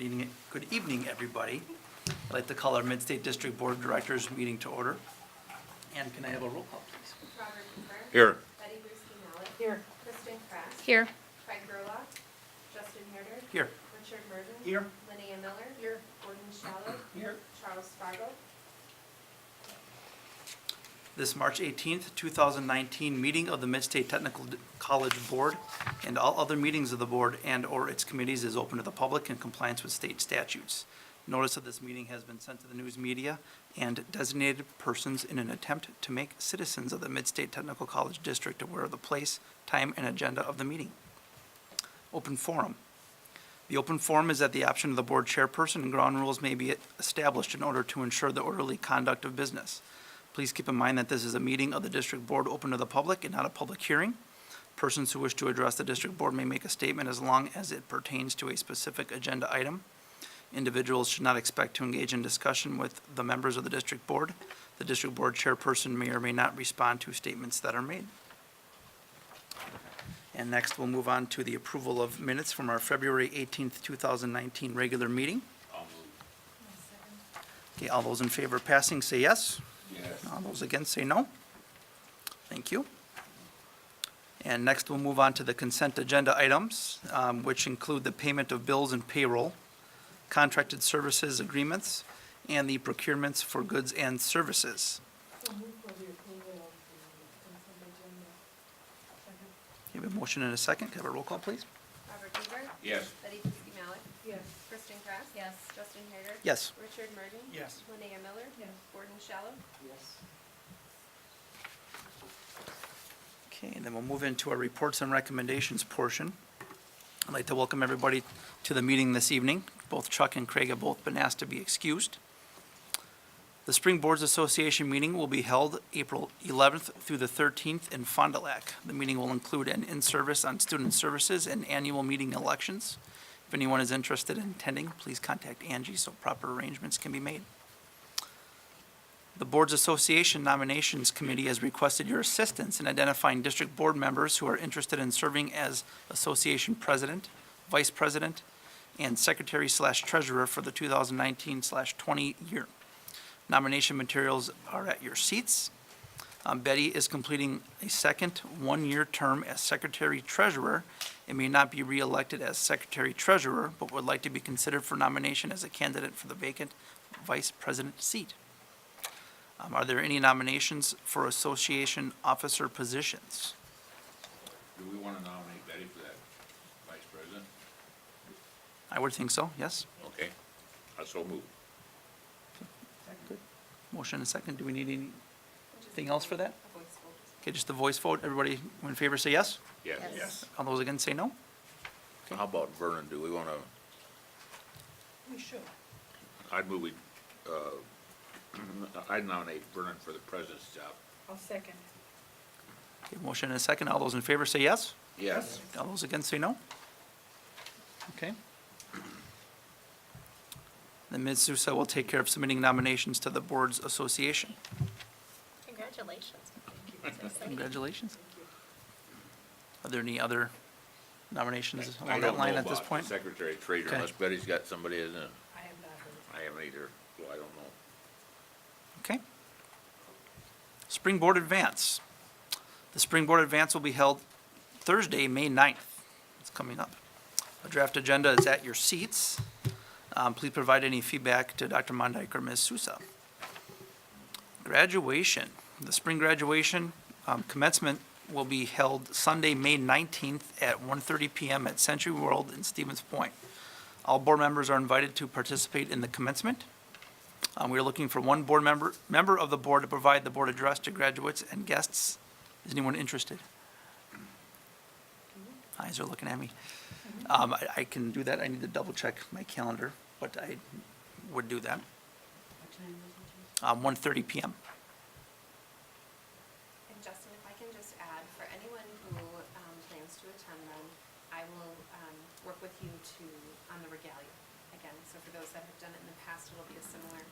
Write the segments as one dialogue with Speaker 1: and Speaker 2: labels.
Speaker 1: Good evening, everybody. I'd like to call our Mid-State District Board of Directors meeting to order. And can I have a roll call, please?
Speaker 2: Robert Cooper.
Speaker 3: Here.
Speaker 2: Betty Brewski-Mallet.
Speaker 4: Here.
Speaker 2: Kristen Kraft.
Speaker 4: Here.
Speaker 2: Craig Gerlach. Justin Herder.
Speaker 1: Here.
Speaker 2: Richard Mergen.
Speaker 1: Here.
Speaker 2: Linnea Miller. Here. Gordon Shallow.
Speaker 1: Here.
Speaker 2: Charles Fargo.
Speaker 1: This March 18th, 2019 meeting of the Mid-State Technical College Board and all other meetings of the board and/or its committees is open to the public in compliance with state statutes. Notice of this meeting has been sent to the news media and designated persons in an attempt to make citizens of the Mid-State Technical College District aware of the place, time, and agenda of the meeting. Open forum. The open forum is at the option of the board chairperson, and ground rules may be established in order to ensure the orderly conduct of business. Please keep in mind that this is a meeting of the district board open to the public and not a public hearing. Persons who wish to address the district board may make a statement as long as it pertains to a specific agenda item. Individuals should not expect to engage in discussion with the members of the district board. The district board chairperson may or may not respond to statements that are made. And next, we'll move on to the approval of minutes from our February 18th, 2019 regular meeting.
Speaker 3: I'll move.
Speaker 1: Okay, all those in favor of passing, say yes.
Speaker 3: Yes.
Speaker 1: All those against, say no. Thank you. And next, we'll move on to the consent agenda items, which include the payment of bills and payroll, contracted services agreements, and the procurements for goods and services. You have a motion and a second. Can I have a roll call, please?
Speaker 2: Robert Cooper.
Speaker 3: Yes.
Speaker 2: Betty Brewski-Mallet.
Speaker 4: Yes.
Speaker 2: Kristen Kraft.
Speaker 4: Yes.
Speaker 2: Justin Herder.
Speaker 1: Yes.
Speaker 2: Richard Mergen.
Speaker 1: Yes.
Speaker 2: Linnea Miller.
Speaker 4: Yes.
Speaker 2: Gordon Shallow.
Speaker 4: Yes.
Speaker 1: Okay, and then we'll move into our reports and recommendations portion. I'd like to welcome everybody to the meeting this evening. Both Chuck and Craig have both been asked to be excused. The Spring Boards Association meeting will be held April 11th through the 13th in Fond du Lac. The meeting will include an in-service on student services and annual meeting elections. If anyone is interested in attending, please contact Angie so proper arrangements can be made. The Boards Association Nominations Committee has requested your assistance in identifying district board members who are interested in serving as association president, vice president, and secretary/treasurer for the 2019/20 year. Nomination materials are at your seats. Betty is completing a second one-year term as secretary-treasurer and may not be reelected as secretary-treasurer, but would like to be considered for nomination as a candidate for the vacant vice president seat. Are there any nominations for association officer positions?
Speaker 3: Do we want to nominate Betty for that vice president?
Speaker 1: I would think so, yes.
Speaker 3: Okay. I so move.
Speaker 1: Good. Motion and second. Do we need anything else for that?
Speaker 2: A voice vote.
Speaker 1: Okay, just the voice vote. Everybody in favor say yes.
Speaker 3: Yes.
Speaker 4: Yes.
Speaker 1: All those against say no.
Speaker 3: How about Vernon? Do we want to,
Speaker 4: We should.
Speaker 3: I'd move we, I'd nominate Vernon for the president's job.
Speaker 4: I'll second.
Speaker 1: Okay, motion and a second. All those in favor say yes.
Speaker 3: Yes.
Speaker 1: All those against say no. Okay. Then Ms. Sousa will take care of submitting nominations to the Boards Association.
Speaker 5: Congratulations.
Speaker 1: Congratulations. Are there any other nominations
Speaker 3: I
Speaker 1: along
Speaker 3: don't
Speaker 1: that line
Speaker 3: know
Speaker 1: at this
Speaker 3: about
Speaker 1: point?
Speaker 3: Secretary Treasurer
Speaker 1: Okay.
Speaker 3: unless Betty's got somebody, isn't it?
Speaker 4: I have not heard.
Speaker 3: I haven't either, so I don't know.
Speaker 1: Okay. Spring Board Advance. The Spring Board Advance will be held Thursday, May 9th. It's coming up. A draft agenda is at your seats. Please provide any feedback to Dr. Mondyke or Ms. Sousa. Graduation. The spring graduation commencement will be held Sunday, May 19th at 1:30 p.m. at Century World in Stevens Point. All board members are invited to participate in the commencement. We are looking for one board member of the board to provide the board address to graduates and guests. Is anyone interested? Eyes are looking at me. I can do that. I need to double check my calendar, but I would do that. 1:30 p.m.
Speaker 2: And Justin, if I can just add, for anyone who plans to attend them, I will work with you on the regalia again. So for those that have done it in the past, it'll be a similar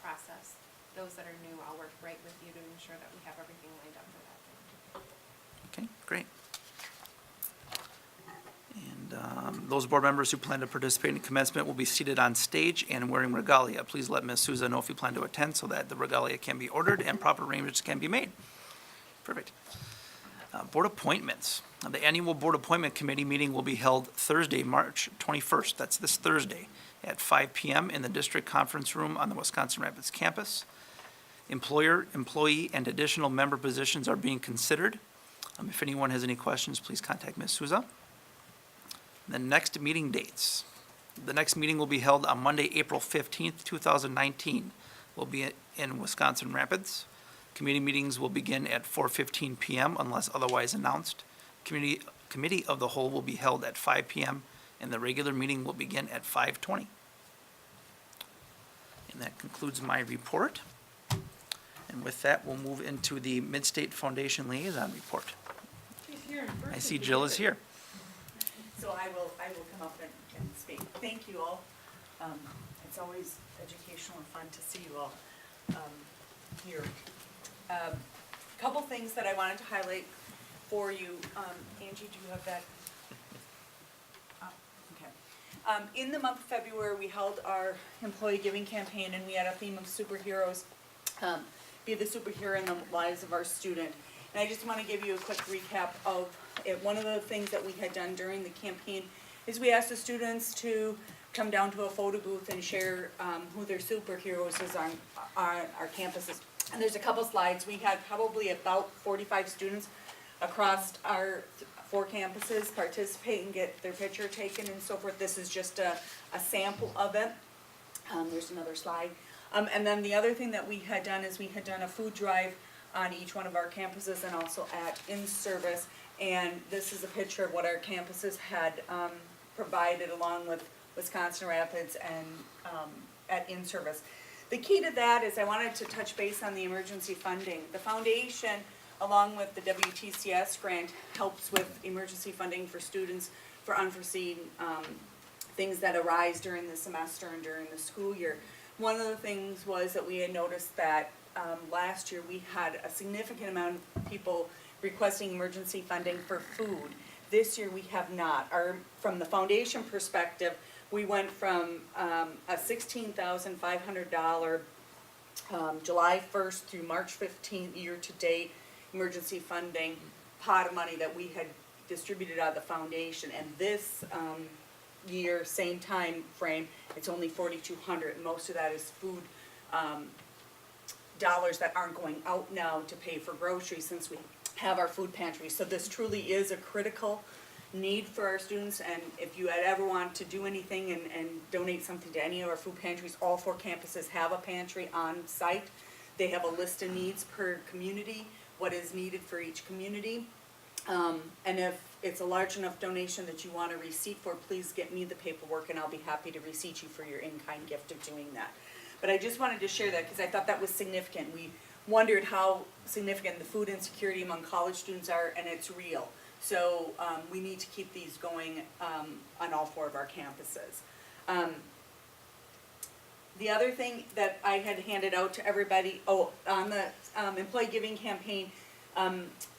Speaker 2: process. Those that are new, I'll work right with you to ensure that we have everything lined up for that day.
Speaker 1: Okay, great. And Those board members who plan to participate in commencement will be seated on stage and wearing regalia. Please let Ms. Souza know if you plan to attend so that the regalia can be ordered and proper arrangements can be made. Perfect. Board appointments. The annual Board Appointment Committee meeting will be held Thursday, March 21st. That's this Thursday at 5 p.m. in the District Conference Room on the Wisconsin Rapids campus. Employer, employee, and additional member positions are being considered. If anyone has any questions, please contact Ms. Souza. The next meeting dates. The next meeting will be held on Monday, April 15th, 2019. Will be in Wisconsin Rapids. Committee meetings will begin at 4:15 p.m. unless otherwise announced. Committee of the whole will be held at 5 p.m. and the regular meeting will begin at 5:20. And that concludes my report. And with that, we'll move into the Mid-State Foundation Liaison Report.
Speaker 4: She's here in person.
Speaker 1: I see Jill is here.
Speaker 6: So I will come up and speak. Thank you all. It's always educational and fun to see you all here. Couple things that I wanted to highlight for you. Angie, do you have that? Okay. In the month of February, we held our employee giving campaign and we had a theme of superheroes. Be the superhero in the lives of our student. And I just want to give you a quick recap of it. One of the things that we had done during the campaign is we asked the students to come down to a photo booth and share who their superheroes is on our campuses. And there's a couple slides. We had probably about 45 students across our 4 campuses participate and get their picture taken and so forth. This is just a sample of it. There's another slide. And then the other thing that we had done is we had done a food drive on each one of our campuses and also at in-service. And this is a picture of what our campuses had provided along with Wisconsin Rapids and at in-service. The key to that is I wanted to touch base on the emergency funding. The foundation, along with the WTCS grant, helps with emergency funding for students for unforeseen things that arise during the semester and during the school year. One of the things was that we had noticed that last year we had a significant amount of people requesting emergency funding for food. This year we have not. From the foundation perspective, we went from a $16,500 July 1st through March 15th year-to-date emergency funding pot of money that we had distributed out of the foundation. And this year, same time frame, it's only $4,200. And most of that is food dollars that aren't going out now to pay for groceries since we have our food pantry. So this truly is a critical need for our students, and if you had ever want to do anything and donate something to any of our food pantries, all 4 campuses have a pantry on site. They have a list of needs per community, what is needed for each community. And if it's a large enough donation that you want a receipt for, please get me the paperwork and I'll be happy to receipt you for your in-kind gift of doing that. But I just wanted to share that because I thought that was significant. We wondered how significant the food insecurity among college students are, and it's real. So we need to keep these going on all 4 of our campuses. The other thing that I had handed out to everybody, on the employee giving campaign,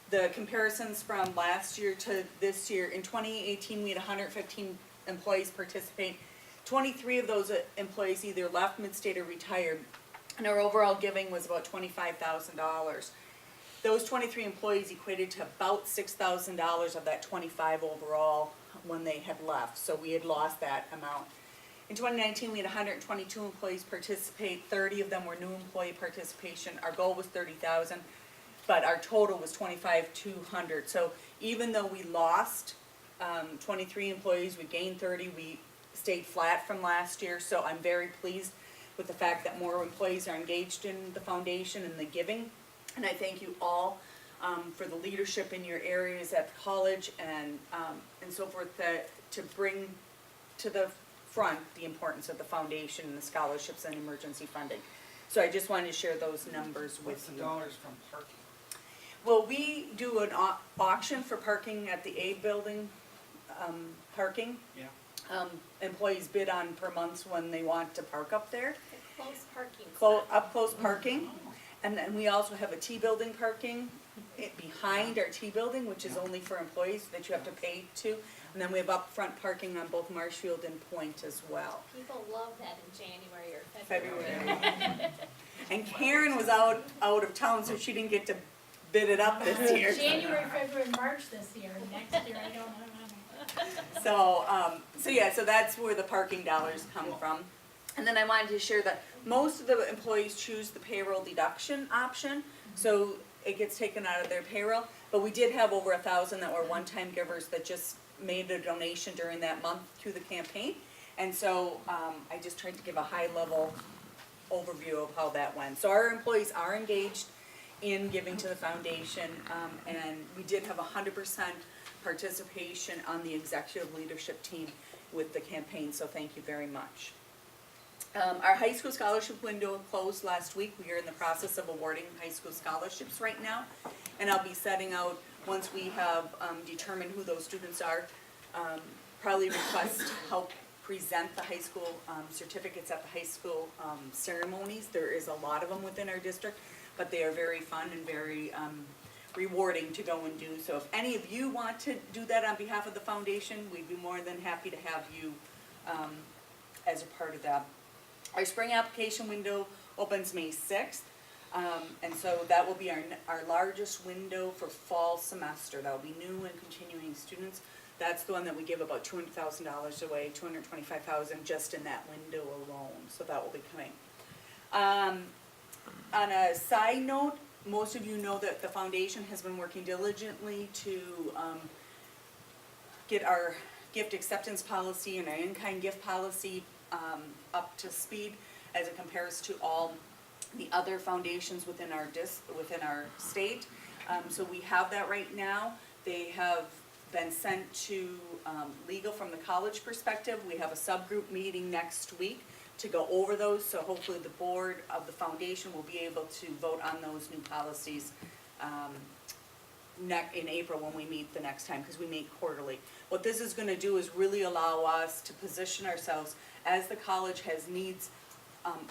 Speaker 6: the comparisons from last year to this year. In 2018, we had 115 employees participate. 23 of those employees either left Mid-State or retired, and our overall giving was about $25,000. Those 23 employees equated to about $6,000 of that 25 overall when they had left, so we had lost that amount. In 2019, we had 122 employees participate. 30 of them were new employee participation. Our goal was 30,000, but our total was 25,200. So even though we lost 23 employees, we gained 30. We stayed flat from last year, so I'm very pleased with the fact that more employees are engaged in the foundation and the giving. And I thank you all for the leadership in your areas at the college and so forth to bring to the front the importance of the foundation and the scholarships and emergency funding. So I just wanted to share those numbers with you.
Speaker 7: What's the dollars from parking?
Speaker 6: Well, we do an auction for parking at the A building, parking.
Speaker 7: Yeah.
Speaker 6: Employees bid on per month when they want to park up there.
Speaker 5: Close parking.
Speaker 6: Up close parking. And then we also have a T building parking behind our T building, which is only for employees that you have to pay to. And then we have upfront parking on both Marshfield and Point as well.
Speaker 5: People love that in January or February.
Speaker 6: February. And Karen was out of town, so she didn't get to bid it up this year.
Speaker 4: January, February, March this year, next year, I don't know.
Speaker 6: So that's where the parking dollars come from. And then I wanted to share that most of the employees choose the payroll deduction option, so it gets taken out of their payroll. But we did have over 1,000 that were one-time givers that just made a donation during that month to the campaign. And so, I just tried to give a high-level overview of how that went. So our employees are engaged in giving to the foundation, and we did have 100% participation on the executive leadership team with the campaign, so thank you very much. Our high school scholarship window closed last week. We are in the process of awarding high school scholarships right now, and I'll be setting out, once we have determined who those students are, probably request help present the high school certificates at the high school ceremonies. There is a lot of them within our district, but they are very fun and very rewarding to go and do. So if any of you want to do that on behalf of the foundation, we'd be more than happy to have you as a part of that. Our spring application window opens May 6th, and so that will be our largest window for fall semester. That will be new and continuing students. That's the one that we give about $200,000 away, $225,000 just in that window alone, so that will be coming. On a side note, most of you know that the foundation has been working diligently to get our gift acceptance policy and our in-kind gift policy up to speed as it compares to all the other foundations within our state. So we have that right now. They have been sent to legal from the college perspective. We have a subgroup meeting next week to go over those, so hopefully the board of the foundation will be able to vote on those new policies in April when we meet the next time, because we meet quarterly. What this is gonna do is really allow us to position ourselves as the college has needs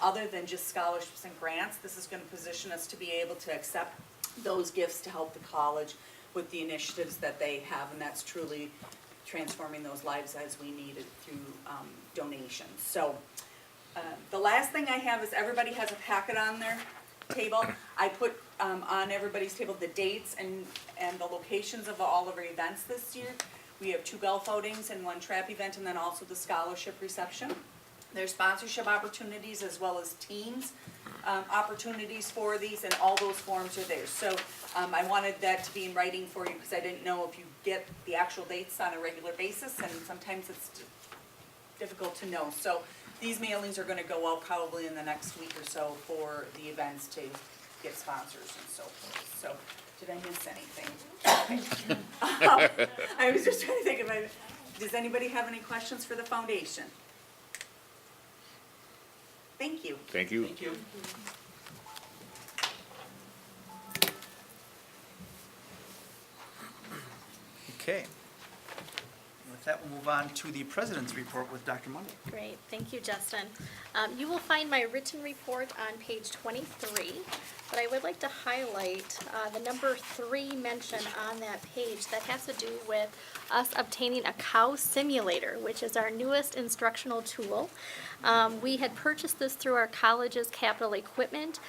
Speaker 6: other than just scholarships and grants. This is gonna position us to be able to accept those gifts to help the college with the initiatives that they have, and that's truly transforming those lives as we need it through donations. So the last thing I have is everybody has a packet on their table. I put on everybody's table the dates and the locations of all of our events this year. We have 2 golf outings and 1 trap event, and then also the scholarship reception. There's sponsorship opportunities as well as teams opportunities for these, and all those forms are there. So I wanted that to be in writing for you because I didn't know if you get the actual dates on a regular basis, and sometimes it's difficult to know. So these mailings are going to go out probably in the next week or so for the events to get sponsors and so forth. So did I miss anything? I was just trying to think does anybody have any questions for the foundation? Thank you.
Speaker 3: Thank you.
Speaker 1: Thank you. Okay. With that, we'll move on to the president's report with Dr. Monday.
Speaker 5: Great, thank you, Justin. You will find my written report on page 23, but I would like to highlight the number 3 mention on that page that has to do with us obtaining a cow simulator, which is our newest instructional tool. We had purchased this through our college's capital equipment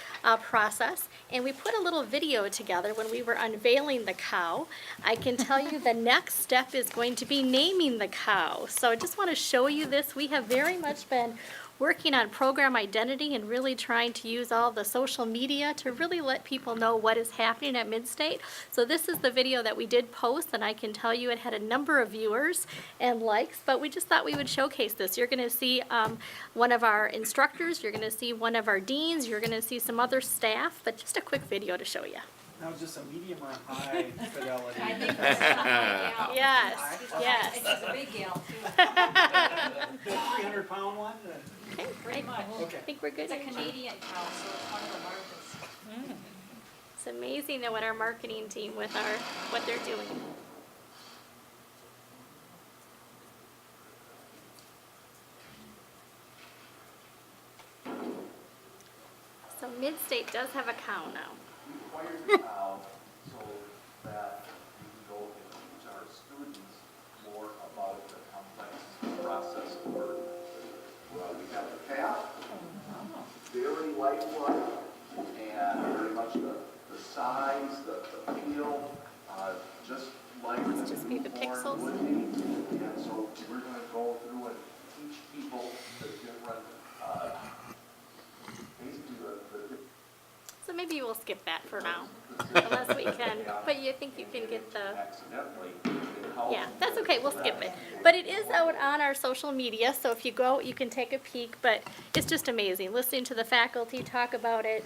Speaker 5: process, and we put a little video together when we were unveiling the cow. I can tell you the next step is going to be naming the cow. So I just want to show you this. We have very much been working on program identity and really trying to use all the social media to really let people know what is happening at Midstate. So this is the video that we did post, and I can tell you it had a number of viewers and likes, but we just thought we would showcase this. You're going to see one of our instructors, you're going to see one of our deans, you're going to see some other staff, but just a quick video to show you.
Speaker 8: Now, is this a medium or high fidelity?
Speaker 4: I think that's a gal.
Speaker 5: Yes, yes.
Speaker 4: It's a big gal too.
Speaker 8: The 300-pound one?
Speaker 5: Okay,
Speaker 4: Pretty much.
Speaker 5: I
Speaker 8: Okay.
Speaker 5: think we're good.
Speaker 4: It's a Canadian cow, so it's one of the largest.
Speaker 5: It's amazing that what our marketing team with what they're doing. So Midstate does have a cow now.
Speaker 9: Require the cow so that we can go and teach our students more about at the cap. Very lifelike, and very much the size, the feel, just like
Speaker 5: Must
Speaker 9: the
Speaker 5: just be the
Speaker 9: newborn
Speaker 5: pixels.
Speaker 9: would be. And so we're gonna go through and teach people the different, basically the
Speaker 5: So maybe we'll skip that for now, unless we can, but you think you can get the,
Speaker 9: accidentally. it helps
Speaker 5: yeah, that's okay, we'll skip it. But it is out on our social media, so if you go, you can take a peek, but it's just amazing, listening to the faculty talk about it,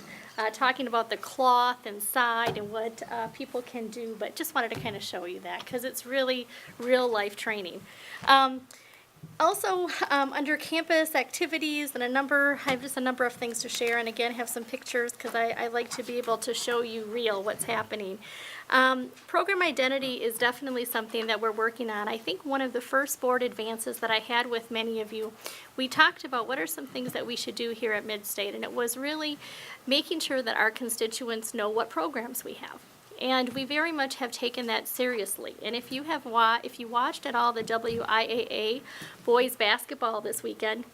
Speaker 5: talking about the cloth inside and what people can do, but just wanted to kind of show you that, because it's really real-life training. Also, under campus activities and I have just a number of things to share, and again, have some pictures, because I like to be able to show you real what's happening. Program identity is definitely something that we're working on. I think one of the first board advances that I had with many of you, we talked about what are some things that we should do here at Midstate, and it was really making sure that our constituents know what programs we have. And we very much have taken that seriously. And if you watched at all the WIAA boys basketball this weekend,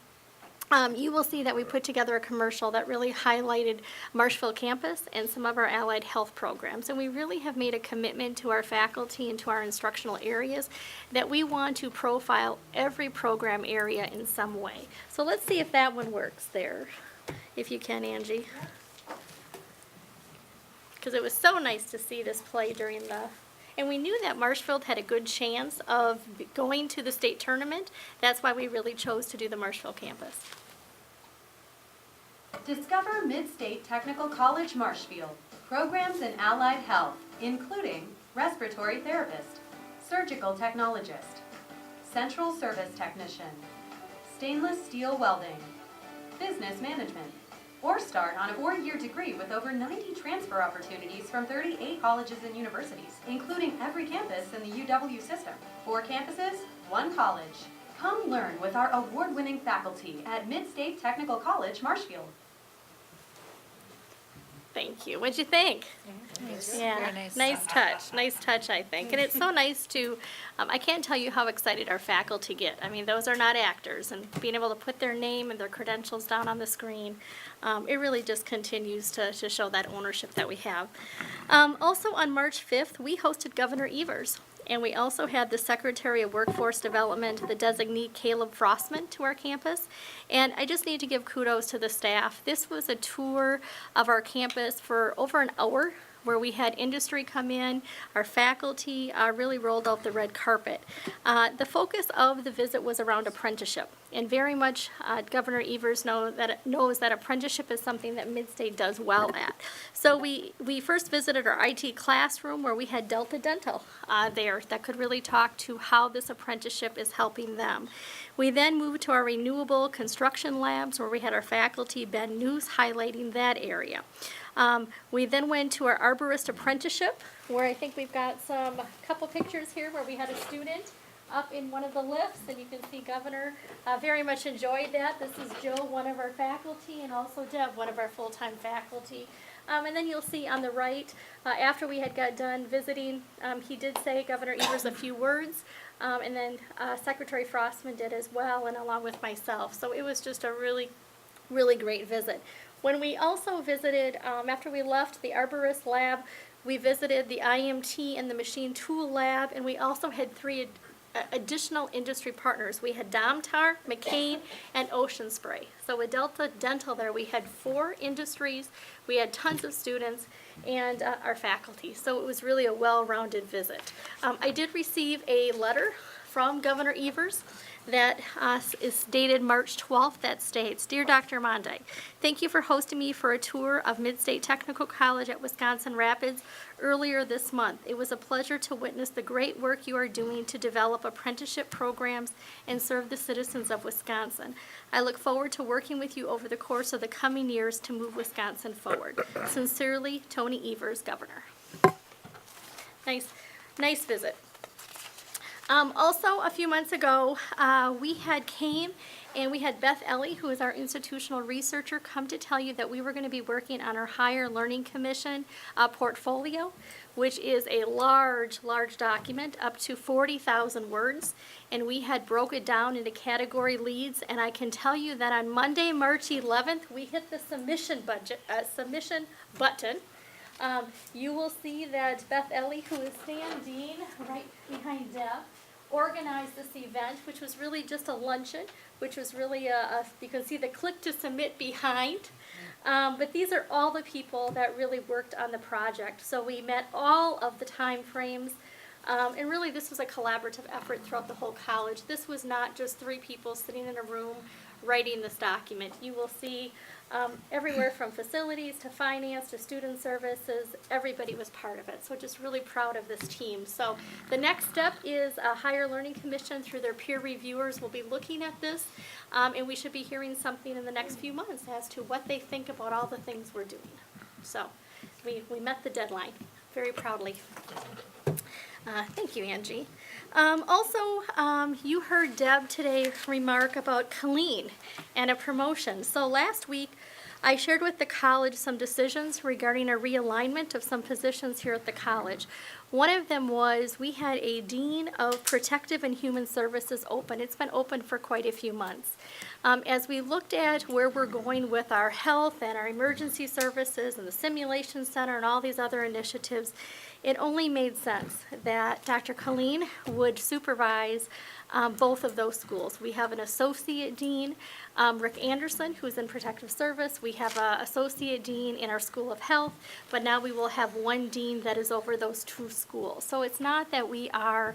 Speaker 5: you will see that we put together a commercial that really highlighted Marshfield campus and some of our allied health programs. And we really have made a commitment to our faculty and to our instructional areas that we want to profile every program area in some way. So let's see if that one works there, if you can, Angie. Because it was so nice to see this play during and we knew that Marshfield had a good chance of going to the state tournament. That's why we really chose to do the Marshfield campus.
Speaker 10: Discover Midstate Technical College Marshfield. Programs in allied health, including respiratory therapist, surgical technologist, central service technician, stainless steel welding, business management, or start on a 4-year degree with over 90 transfer opportunities from 38 colleges and universities, including every campus in the UW system. 4 campuses, 1 college. Come learn with our award-winning faculty at Midstate Technical College, Marshfield.
Speaker 5: Thank you. What'd you think? Yeah, nice touch, I think. And it's so nice to, I can't tell you how excited our faculty get. I mean, those are not actors, and being able to put their name and their credentials down on the screen, it really just continues to show that ownership that we have. Also on March 5th, we hosted Governor Evers. And we also had the Secretary of Workforce Development, the designee Caleb Frostman, to our campus. And I just need to give kudos to the staff. This was a tour of our campus for over an hour, where we had industry come in. Our faculty really rolled out the red carpet. The focus of the visit was around apprenticeship. And very much Governor Evers knows that apprenticeship is something that Midstate does well at. So we first visited our IT classroom, where we had Delta Dental there that could really talk to how this apprenticeship is helping them. We then moved to our renewable construction labs, where we had our faculty, Ben News, highlighting that area. We then went to our arborist apprenticeship, where I think we've got a couple pictures here where we had a student up in one of the lifts, and you can see Governor very much enjoyed that. This is Joe, one of our faculty, and also Deb, one of our full-time faculty. And then you'll see on the right, after we had got done visiting, he did say, Governor Evers, a few words, and then Secretary Frostman did as well, and along with myself. So it was just a really, really great visit. When we also visited, after we left the arborist lab, we visited the IMT and the machine tool lab, and we also had 3 additional industry partners. We had Domtar, McCain, and Ocean Spray. So with Delta Dental there, we had 4 industries, we had tons of students, and our faculty. So it was really a well-rounded visit. I did receive a letter from Governor Evers that is dated March 12th that states, Dear Dr. Monday, thank you for hosting me for a tour of Midstate Technical College at Wisconsin Rapids earlier this month. It was a pleasure to witness the great work you are doing to develop apprenticeship programs and serve the citizens of Wisconsin. I look forward to working with you over the course of the coming years to move Wisconsin forward. Sincerely, Tony Evers, Governor. Nice visit. Also, a few months ago, we had came And we had Beth Ellie, who is our institutional researcher, come to tell you that we were going to be working on our Higher Learning Commission portfolio, which is a large document, up to 40,000 words. And we had broke it down into category leads. And I can tell you that on Monday, March 11th, we hit the submission button. You will see that Beth Ellie, who is standing right behind Deb, organized this event, which was really just a luncheon, which was really you can see the click to submit behind. But these are all the people that really worked on the project. So we met all of the time frames. And really this was a collaborative effort throughout the whole college. This was not just 3 people sitting in a room writing this document. You will see everywhere from facilities to finance to student services, everybody was part of it. So just really proud of this team. So the next step is a Higher Learning Commission through their peer reviewers will be looking at this, and we should be hearing something in the next few months as to what they think about all the things we're doing. So we met the deadline very proudly. Thank you, Angie. You heard Deb today remark about Colleen and a promotion. So last week, I shared with the college some decisions regarding a realignment of some positions here at the college. One of them was we had a Dean of Protective and Human Services open. It's been open for quite a few months. As we looked at where we're going with our health and our emergency services and the simulation center and all these other initiatives, it only made sense that Dr. Colleen would supervise both of those schools. We have an associate dean, Rick Anderson, who's in protective service. We have an associate dean in our School of Health, but now we will have one dean that is over those 2 schools. So it's not that we are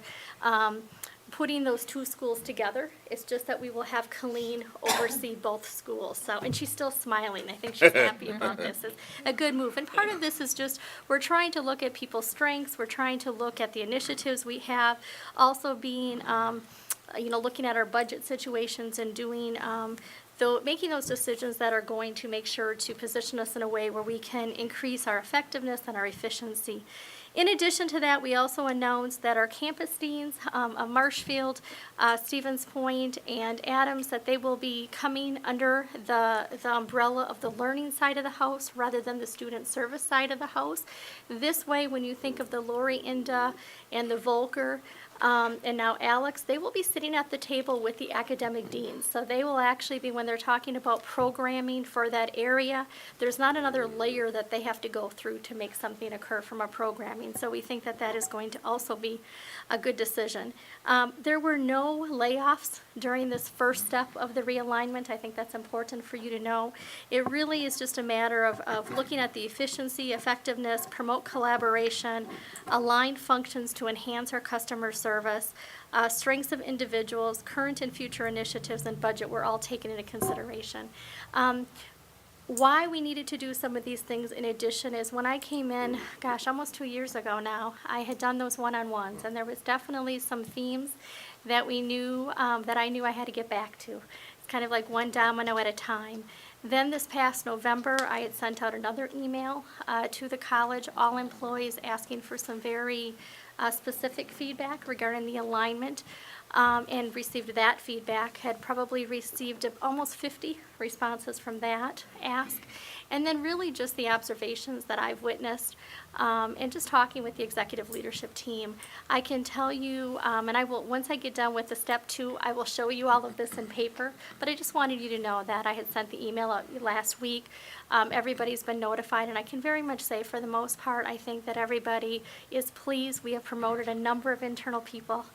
Speaker 5: putting those 2 schools together. It's just that we will have Colleen oversee both schools. So, and she's still smiling. I think she's happy about this. It's a good move. And part of this is just we're trying to look at people's strengths. We're trying to look at the initiatives we have. Also being, looking at our budget situations and doing making those decisions that are going to make sure to position us in a way where we can increase our effectiveness and our efficiency. In addition to that, we also announced that our campus deans of Marshfield, Stevens Point, and Adams, that they will be coming under the umbrella of the learning side of the house rather than the student service side of the house. This way, when you think of the Lori Inda and the Volker, and now Alex, they will be sitting at the table with the academic deans. So they will actually be, when they're talking about programming for that area, there's not another layer that they have to go through to make something occur from a programming. So we think that that is going to also be a good decision. There were no layoffs during this first step of the realignment. I think that's important for you to know. It really is just a matter of looking at the efficiency, effectiveness, promote collaboration, align functions to enhance our customer service, strengths of individuals, current and future initiatives, and budget were all taken into consideration. Why we needed to do some of these things in addition is when I came in, almost 2 years ago now, I had done those one-on-ones, and there was definitely some themes that we knew, that I knew I had to get back to. It's kind of like one domino at a time. Then this past November, I had sent out another email to the college, all employees, asking for some very specific feedback regarding the alignment, and received that feedback. Had probably received almost 50 responses from that ask. And then really just the observations that I've witnessed, and just talking with the executive leadership team. I can tell you, and I will, once I get done with the step 2, I will show you all of this in paper, but I just wanted you to know that I had sent the email out last week. Everybody's been notified, and I can very much say for the most part, I think that everybody is pleased. We have promoted a number of internal people.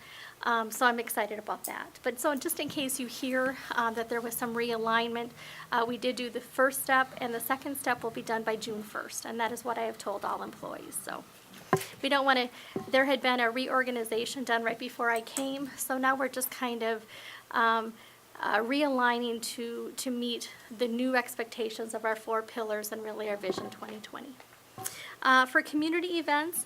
Speaker 5: So I'm excited about that. But so just in case you hear that there was some realignment, we did do the first step, and the second step will be done by June 1st, and that is what I have told all employees. So we don't want to, there had been a reorganization done right before I came, so now we're just kind of realigning to meet the new expectations of our 4 pillars and really our Vision 2020. For community events,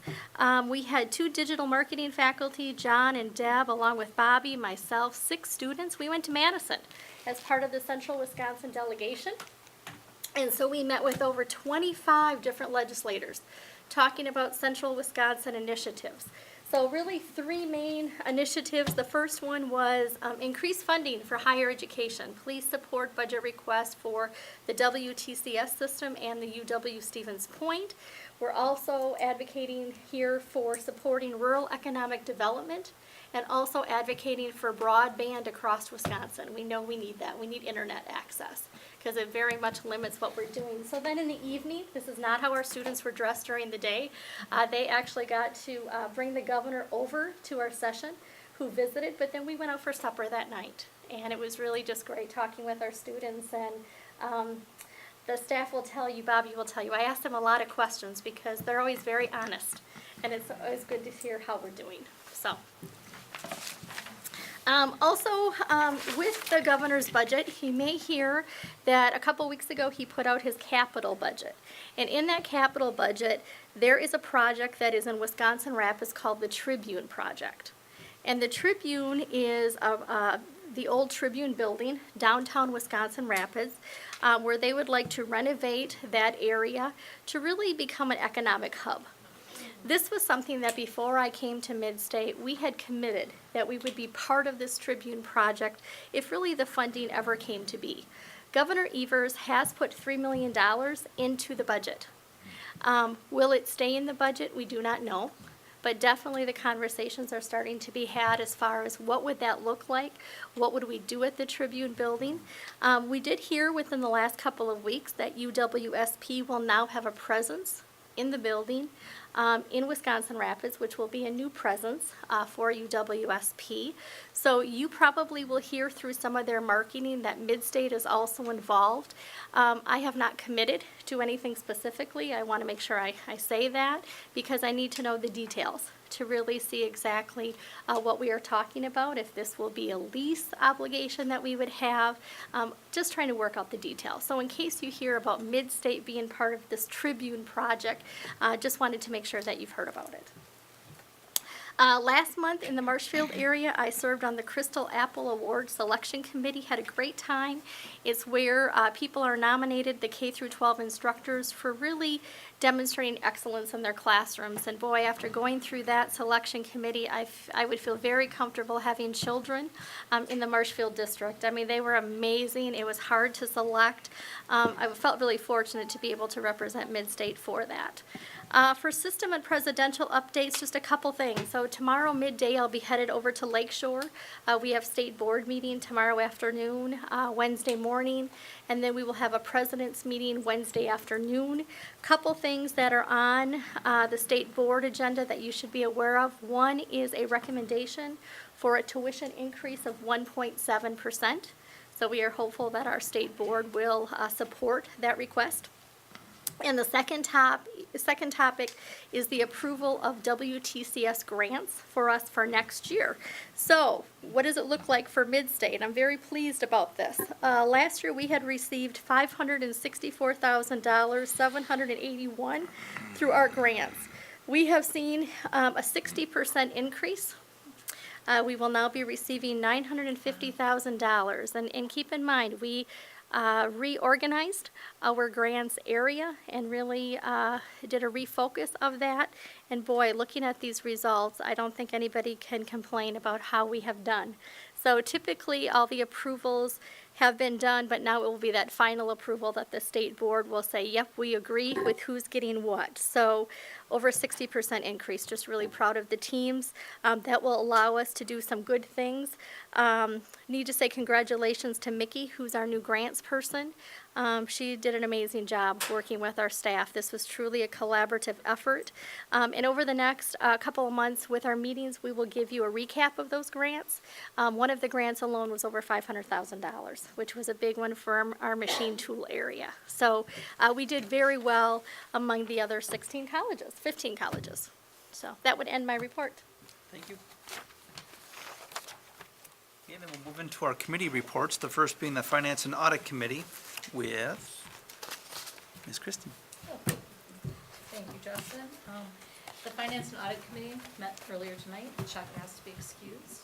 Speaker 5: we had 2 digital marketing faculty, John and Deb, along with Bobby, myself, 6 students. We went to Madison as part of the Central Wisconsin delegation. And so we met with over 25 different legislators talking about Central Wisconsin initiatives. So really three main initiatives. The first one was increased funding for higher education. Please support budget requests for the WTCS system and the UW Stevens Point. We're also advocating here for supporting rural economic development and also advocating for broadband across Wisconsin. We know we need that. We need internet access because it very much limits what we're doing. So then in the evening, this is not how our students were dressed during the day. They actually got to bring the governor over to our session who visited, but then we went out for supper that night. And it was really just great talking with our students, and the staff will tell you, Bobby will tell you, I asked them a lot of questions because they're always very honest, and it's always good to hear how we're doing. So. With the governor's budget, you may hear that a couple weeks ago he put out his capital budget. And in that capital budget, there is a project that is in Wisconsin Rapids called the Tribune Project. And the Tribune is the old Tribune building, downtown Wisconsin Rapids, where they would like to renovate that area to really become an economic hub. This was something that before I came to Midstate, we had committed that we would be part of this Tribune project if really the funding ever came to be. Governor Evers has put $3 million into the budget. Will it stay in the budget? We do not know. But definitely the conversations are starting to be had as far as what would that look like? What would we do at the Tribune building? We did hear within the last couple of weeks that UWSP will now have a presence in the building in Wisconsin Rapids, which will be a new presence for UWSP. So you probably will hear through some of their marketing that Midstate is also involved. I have not committed to anything specifically. I want to make sure I say that because I need to know the details to really see exactly what we are talking about, if this will be a lease obligation that we would have, just trying to work out the details. So in case you hear about Midstate being part of this Tribune project, just wanted to make sure that you've heard about it. Last month in the Marshfield area, I served on the Crystal Apple Award Selection Committee, had a great time. It's where people are nominated, the K through 12 instructors, for really demonstrating excellence in their classrooms. And boy, after going through that selection committee, I would feel very comfortable having children in the Marshfield district. I mean, they were amazing. It was hard to select. I felt really fortunate to be able to represent Midstate for that. For system and presidential updates, just a couple things. So tomorrow midday, I'll be headed over to Lakeshore. We have state board meeting tomorrow afternoon, Wednesday morning, and then we will have a president's meeting Wednesday afternoon. Couple things that are on the state board agenda that you should be aware of. One is a recommendation for a tuition increase of 1.7%. So we are hopeful that our state board will support that request. And the second topic is the approval of WTCS grants for us for next year. So what does it look like for Midstate? I'm very pleased about this. Last year we had received $564,781 through our grants. We have seen a 60% increase. We will now be receiving $950,000. And keep in mind, we reorganized our grants area and really did a refocus of that. And boy, looking at these results, I don't think anybody can complain about how we have done. So typically all the approvals have been done, but now it will be that final approval that the state board will say, yep, we agree with who's getting what. So over 60% increase, just really proud of the teams. That will allow us to do some good things. Need to say congratulations to Mickey, who's our new grants person. She did an amazing job working with our staff. This was truly a collaborative effort. And over the next couple of months with our meetings, we will give you a recap of those grants. One of the grants alone was over $500,000, which was a big one for our machine tool area. So we did very well among the other 15 colleges. So that would end my report.
Speaker 1: Thank you. Okay, then we'll move into our committee reports, the first being the Finance and Audit Committee with Ms. Kristen.
Speaker 4: Thank you, Justin. The Finance and Audit Committee met earlier tonight. Chuck asked to be excused.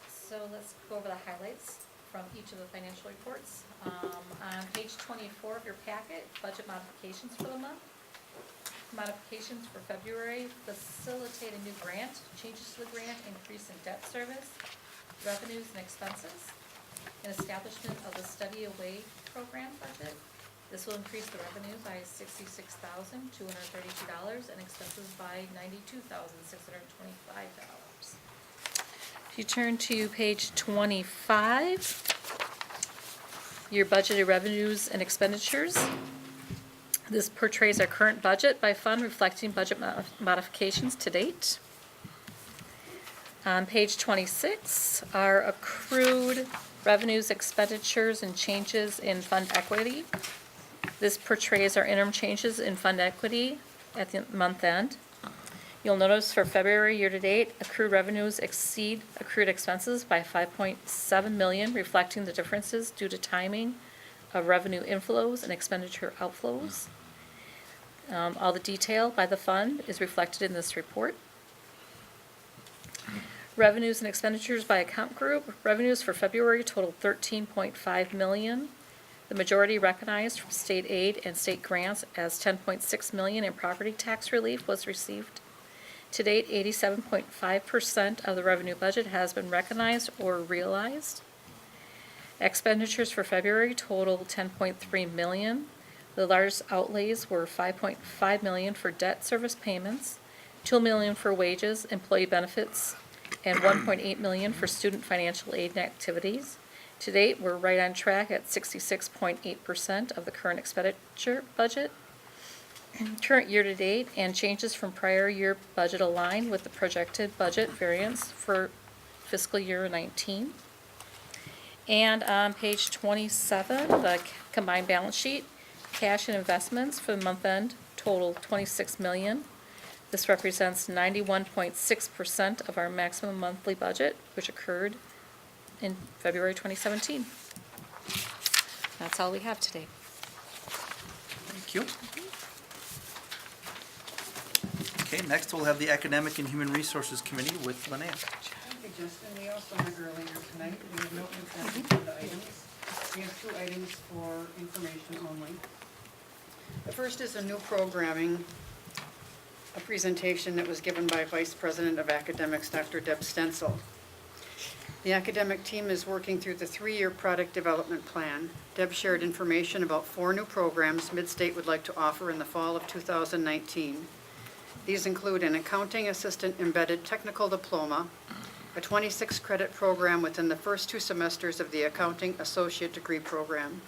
Speaker 4: So let's go over the highlights from each of the financial reports. On page 24 of your packet, budget modifications for the month. modifications for February, facilitate a new grant, changes to the grant, increase in debt service, revenues and expenses, and establishment of the study away program budget. This will increase the revenue by $66,232 and expenses by $92,625. If you turn to page 25, your budgeted revenues and expenditures. This portrays our current budget by fund, reflecting budget modifications to date. On page 26, our accrued revenues, expenditures, and changes in fund equity. This portrays our interim changes in fund equity at the month end. You'll notice for February year-to-date, accrued revenues exceed accrued expenses by $5.7 million, reflecting the differences due to timing of revenue inflows and expenditure outflows. All the detail by the fund is reflected in this report. Revenues and expenditures by account group. Revenues for February totaled $13.5 million. The majority recognized from state aid and state grants, as $10.6 million in property tax relief was received. To date, 87.5% of the revenue budget has been recognized or realized. Expenditures for February totaled $10.3 million. The largest outlays were $5.5 million for debt service payments, $2 million for wages, employee benefits, and $1.8 million for student financial aid activities. To date, we're right on track at 66.8% of the current expenditure budget. Current year-to-date and changes from prior year budget align with the projected budget variance for fiscal year 19. And on page 27, the combined balance sheet, cash and investments for the month end total $26 million. This represents 91.6% of our maximum monthly budget, which occurred in February 2017. That's all we have today.
Speaker 1: Thank you. Okay, next we'll have the Academic and Human Resources Committee with Linnea.
Speaker 7: Thank you, Justin. We also met earlier tonight. We have no consent agenda items. We have 2 items for information only. The first is a new programming, a presentation that was given by Vice President of Academics, Dr. Deb Stencil. The academic team is working through the 3-year product development plan. Deb shared information about 4 new programs Midstate would like to offer in the fall of 2019. These include an accounting assistant embedded technical diploma, a 26-credit program within the first 2 semesters of the accounting associate degree program.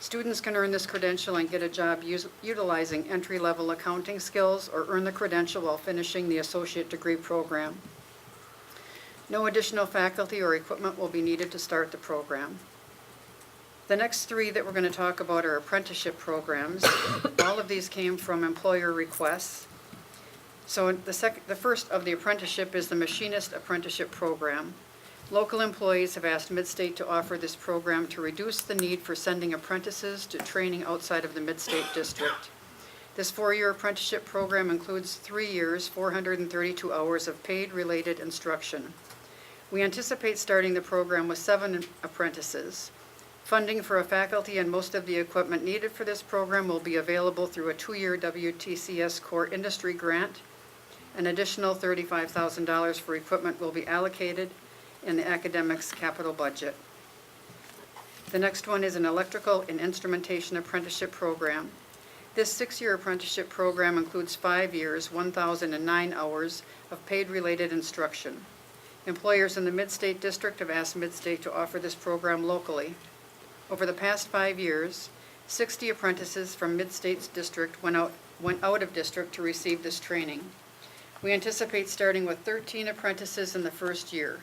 Speaker 7: Students can earn this credential and get a job utilizing entry-level accounting skills, or earn the credential while finishing the associate degree program. No additional faculty or equipment will be needed to start the program. The next 3 that we're going to talk about are apprenticeship programs. All of these came from employer requests. So the first of the apprenticeship is the Machinist Apprenticeship Program. Local employees have asked Midstate to offer this program to reduce the need for sending apprentices to training outside of the Midstate district. This 4-year apprenticeship program includes 3 years, 432 hours of paid related instruction. We anticipate starting the program with 7 apprentices. Funding for a faculty and most of the equipment needed for this program will be available through a 2-year WTCS core industry grant. An additional $35,000 for equipment will be allocated in the academics capital budget. The next one is an electrical and instrumentation apprenticeship program. This 6-year apprenticeship program includes 5 years, 1,009 hours of paid related instruction. Employers in the Midstate district have asked Midstate to offer this program locally. Over the past 5 years, 60 apprentices from Midstate's district went out of district to receive this training. We anticipate starting with 13 apprentices in the first year.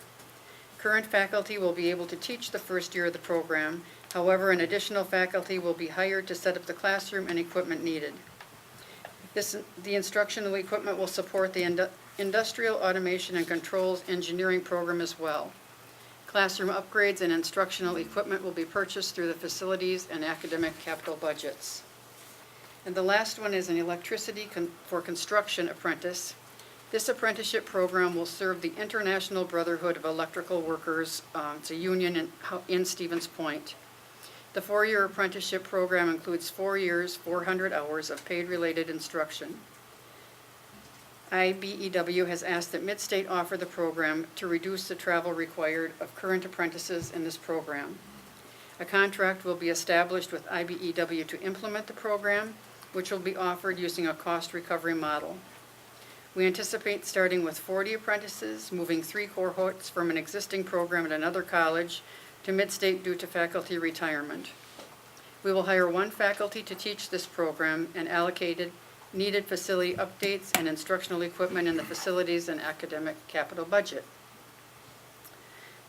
Speaker 7: Current faculty will be able to teach the first year of the program. However, an additional faculty will be hired to set up the classroom and equipment needed. The instructional equipment will support the Industrial Automation and Controls Engineering program as well. Classroom upgrades and instructional equipment will be purchased through the facilities and academic capital budgets. And the last one is an electricity for construction apprentice. This apprenticeship program will serve the International Brotherhood of Electrical Workers. It's a union in Stevens Point. The 4-year apprenticeship program includes 4 years, 400 hours of paid related instruction. IBEW has asked that Midstate offer the program to reduce the travel required of current apprentices in this program. A contract will be established with IBEW to implement the program, which will be offered using a cost recovery model. We anticipate starting with 40 apprentices, moving 3 cohorts from an existing program at another college to Midstate due to faculty retirement. We will hire 1 faculty to teach this program and allocated needed facility updates and instructional equipment in the facilities and academic capital budget.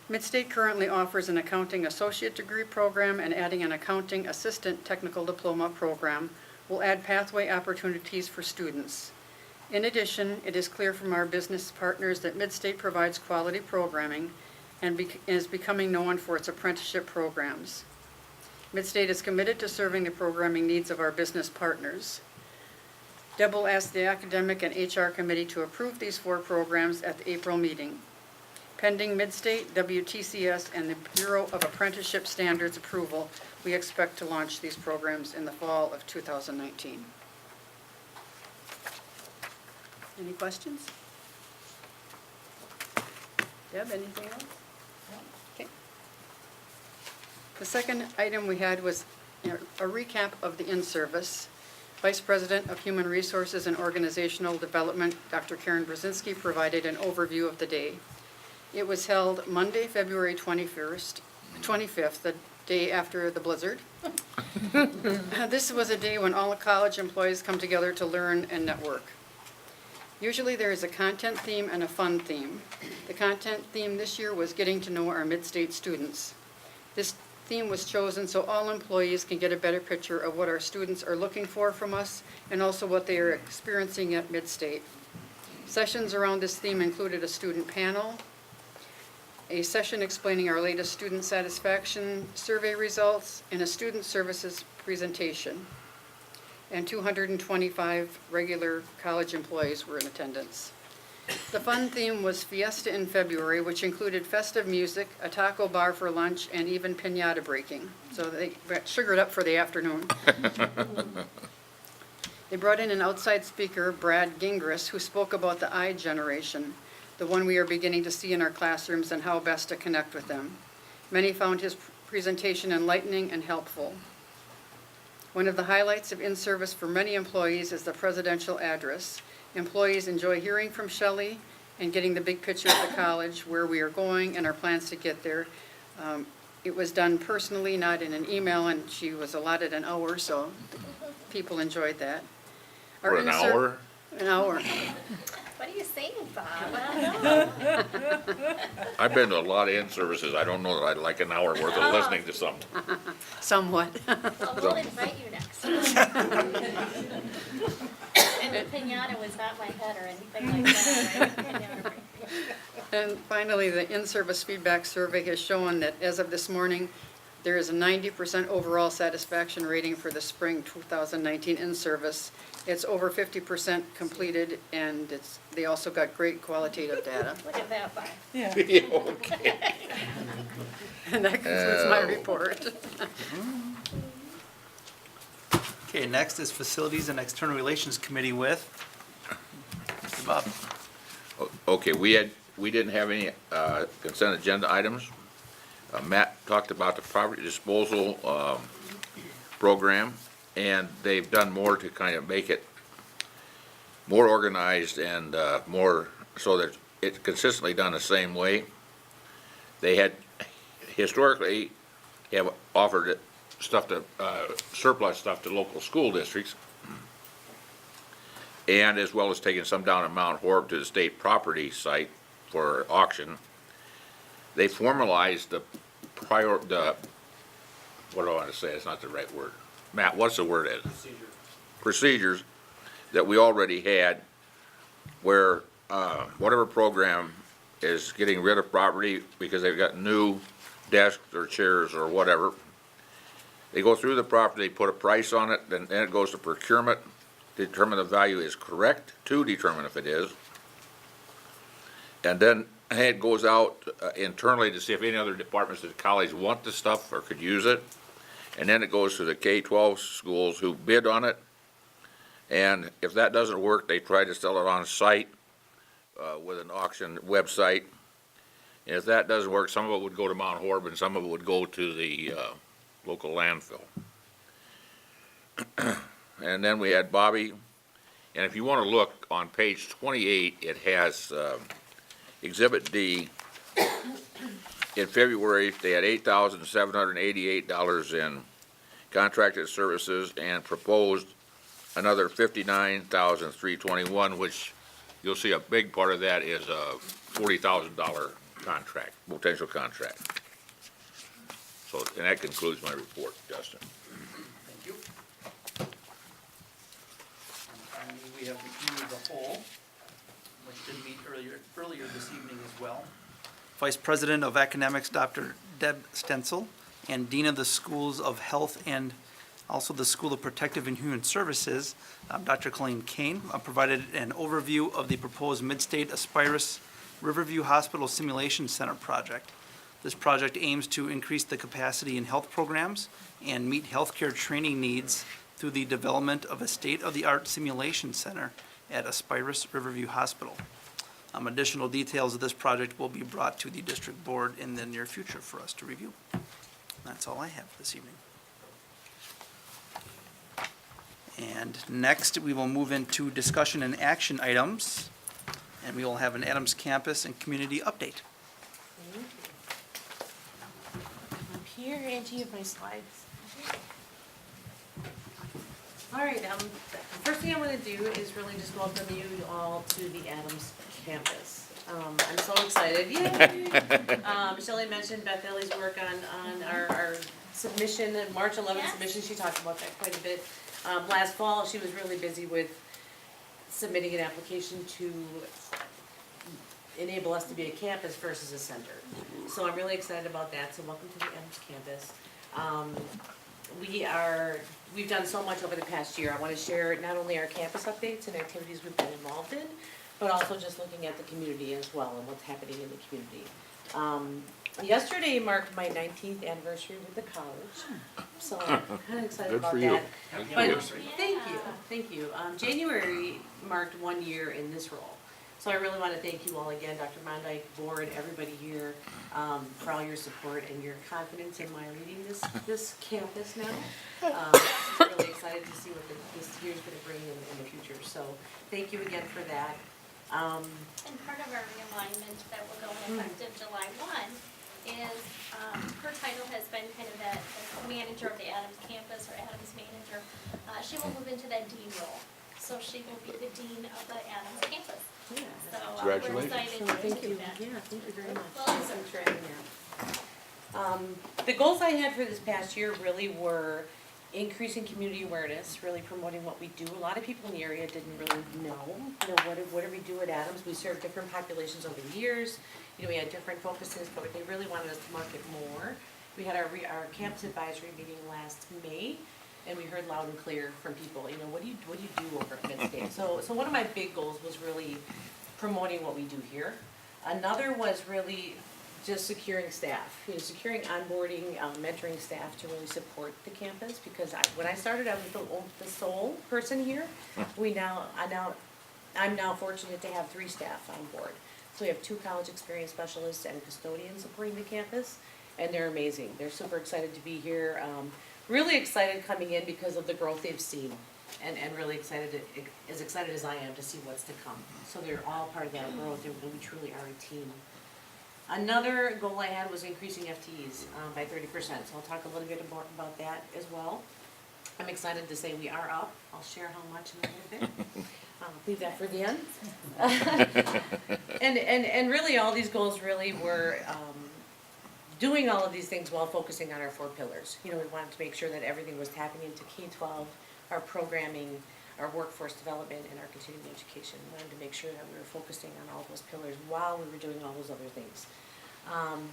Speaker 7: Midstate currently offers an accounting associate degree program, and adding an accounting assistant technical diploma program will add pathway opportunities for students. In addition, it is clear from our business partners that Midstate provides quality programming and is becoming known for its apprenticeship programs. Midstate is committed to serving the programming needs of our business partners. Deb will ask the academic and HR committee to approve these 4 programs at the April meeting. Pending Midstate, WTCS, and the Bureau of Apprenticeship Standards approval, we expect to launch these programs in the fall of 2019. Any questions? Deb, anything else? Okay. The second item we had was a recap of the in-service. Vice President of Human Resources and Organizational Development, Dr. Karen Brzezinski, provided an overview of the day. It was held Monday, February 25th, the day after the blizzard. This was a day when all the college employees come together to learn and network. Usually there is a content theme and a fun theme. The content theme this year was getting to know our Midstate students. This theme was chosen so all employees can get a better picture of what our students are looking for from us and also what they are experiencing at Midstate. Sessions around this theme included a student panel, a session explaining our latest student satisfaction survey results, and a student services presentation. And 225 regular college employees were in attendance. The fun theme was Fiesta in February, which included festive music, a taco bar for lunch, and even piñata breaking. So they got sugared up for the afternoon. They brought in an outside speaker, Brad Gingras, who spoke about the I generation, the one we are beginning to see in our classrooms and how best to connect with them. Many found his presentation enlightening and helpful. One of the highlights of in-service for many employees is the presidential address. Employees enjoy hearing from Shelley and getting the big picture of the college, where we are going, and our plans to get there. It was done personally, not in an email, and she was allotted an hour, so people enjoyed that.
Speaker 3: For an hour?
Speaker 7: An hour.
Speaker 5: What are you saying, Bob? I don't know.
Speaker 3: I've been to a lot of in-services. I don't know that I'd like an hour worth of listening to something.
Speaker 7: Somewhat.
Speaker 5: Well, we'll invite you next. And the piñata was not my head or anything like that, right?
Speaker 7: And finally, the in-service feedback survey has shown that as of this morning, there is a 90% overall satisfaction rating for the spring 2019 in-service. It's over 50% completed, and they also got great qualitative data.
Speaker 5: Look at that, Bob.
Speaker 3: Okay.
Speaker 7: And that concludes my report.
Speaker 1: Okay, next is Facilities and External Relations Committee with Mr. Bob.
Speaker 3: Okay, we didn't have any consent agenda items. Matt talked about the property disposal program, and they've done more to kind of make it more organized and more so that it's consistently done the same way. They had historically have offered stuff to surplus stuff to local school districts, and as well as taking some down in Mount Horeb to the state property site for auction. They formalized the what do I want to say? It's not the right word. Matt, what's the word? Procedures that we already had, where whatever program is getting rid of property because they've got new desks or chairs or whatever, they go through the property, they put a price on it, then it goes to procurement, determine the value is correct, to determine if it is, and then it goes out internally to see if any other departments at the college want the stuff or could use it, and then it goes to the K-12 schools who bid on it, And if that doesn't work, they try to sell it on site, with an auction website. And if that doesn't work, some of it would go to Mount Horeb and some of it would go to the, local landfill. And then we had Bobby, and if you wanna look on page 28, it has, Exhibit D. In February, they had $8,788 in contracted services and proposed another $59,321, which you'll see a big part of that is a $40,000 contract, potential contract. So, and that concludes my report, Justin.
Speaker 1: Thank you. And finally, we have the committee of the whole, which did meet earlier this evening as well. Vice President of Academics, Dr. Deb Stenzel, and Dean of the Schools of Health and also the School of Protective and Human Services, Dr. Colleen Kane, provided an overview of the proposed Mid-State Pyrus Riverview Hospital Simulation Center project. This project aims to increase the capacity in health programs and meet healthcare training needs through the development of a state-of-the-art simulation center at Pyrus Riverview Hospital. Additional details of this project will be brought to the district board in the near future for us to review. That's all I have this evening. And next, we will move into discussion and action items, and we will have an Adams Campus and Community Update.
Speaker 11: Up here, Angie, of my slides. All right, the first thing I want to do is really just welcome you all to the Adams campus. I'm so excited, yay! Shelley mentioned Beth Ellie's work on our submission, March 11th
Speaker 5: Yes.
Speaker 11: submission, she talked about that quite a bit. Last fall, she was really busy with submitting an application to enable us to be a campus versus a center. So I'm really excited about that, so welcome to the Adams campus. We've done so much over the past year. I want to share not only our campus updates and activities we've been involved in, but also just looking at the community as well and what's happening in the community. Yesterday marked my 19th anniversary with the college, so I'm kind of excited
Speaker 3: Good
Speaker 11: about
Speaker 3: for you.
Speaker 11: that.
Speaker 3: Good
Speaker 11: But
Speaker 3: for you.
Speaker 11: thank you. January marked 1 year in this role. So I really want to thank you all again, Dr. Mondyke, board, everybody here, for all your support and your confidence in my leading this campus now. Really excited to see what this year's going to bring in the future. So thank you again for that.
Speaker 5: And part of our realignment that will go into effective July 1 is, her title has been kind of that manager of the Adams campus or Adams manager. She will move into that dean role. So she will be the dean of the Adams campus.
Speaker 11: Yeah.
Speaker 5: So we're
Speaker 3: Congratulations.
Speaker 5: excited
Speaker 11: So
Speaker 5: to
Speaker 11: thank
Speaker 5: do
Speaker 11: you.
Speaker 5: that.
Speaker 11: Yeah, thank you very much.
Speaker 5: Well,
Speaker 11: Thanks for having me. The goals I had for this past year really were increasing community awareness, really promoting what we do. A lot of people in the area didn't really know, what do we do at Adams? We serve different populations over the years. We had different focuses, but they really wanted us to market more. We had our campus advisory meeting last May, and we heard loud and clear from people, what do you do over at Midstate? So one of my big goals was really promoting what we do here. Another was really just securing staff, securing onboarding, mentoring staff to really support the campus, because when I started, I was the sole person here. I'm now fortunate to have 3 staff on board. So we have 2 college experience specialists and custodians supporting the campus, and they're amazing. They're super excited to be here, really excited coming in because of the growth they've seen, and really excited as I am to see what's to come. So they're all part of that growth, and we truly are a team. Another goal I had was increasing FTEs by 30%, so I'll talk a little bit more about that as well. I'm excited to say we are up. I'll share how much in a little bit. I'll leave that for the end. And really, all these goals really were doing all of these things while focusing on our 4 pillars. We wanted to make sure that everything was tapping into K-12, our programming, our workforce development, and our continuing education. We wanted to make sure that we were focusing on all those pillars while we were doing all those other things.